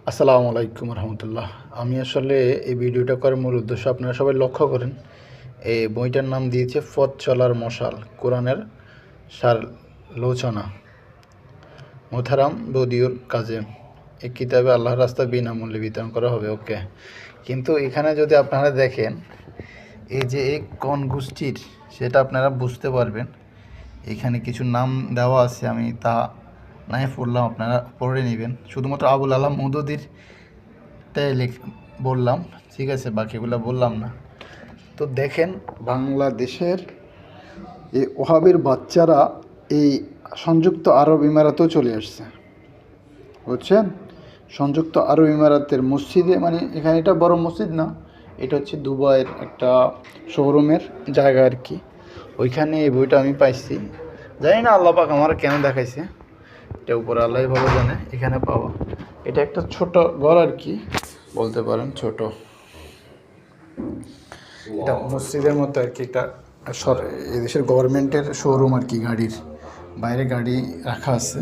আসসালামু আলাইকুম রহমতুল্লাহ। আমি আসলে এই ভিডিওটা করার মূল উদ্দেশ্য আপনারা সবাই লক্ষ্য করেন, এই বইটার নাম দিয়েছে পথ চলার মশাল, কোরআনের সার লোচনা, মোথারাম বদিউর কাজে। এই কিতাবে আল্লাহর রাস্তা বিনামূল্যে বিতরণ করা হবে। ওকে, কিন্তু এখানে যদি আপনারা দেখেন এই যে এই কোন গোষ্ঠীর সেটা আপনারা বুঝতে পারবেন। এখানে কিছু নাম দেওয়া আছে, আমি তা নাই পড়লাম, আপনারা পড়ে নেবেন। শুধুমাত্র আবুল আলাম মদুদির তাই বললাম, ঠিক আছে, বাকিগুলো বললাম না। তো দেখেন, বাংলাদেশের এই ওহাবের বাচ্চারা এই সংযুক্ত আরব ইমারাতেও চলে আসছে, বুঝছেন? সংযুক্ত আরব ইমারাতের মসজিদে, মানে এখানে এটা বড় মসজিদ না, এটা হচ্ছে দুবাইয়ের একটা শোরুমের জায়গা আর কি। ওইখানে এই বইটা আমি পাইছি, জানি না আল্লাহ পাক আমার কেন দেখাইছে, এটা উপরে আল্লাহ ভালো জানে। এখানে পাওয়া এটা একটা ছোট ঘর আর কি, বলতে পারেন ছোট। এটা মসজিদের মতো আর কি, একটা এদেশের গভর্নমেন্টের শোরুম আর কি, গাড়ির বাইরে গাড়ি রাখা আছে।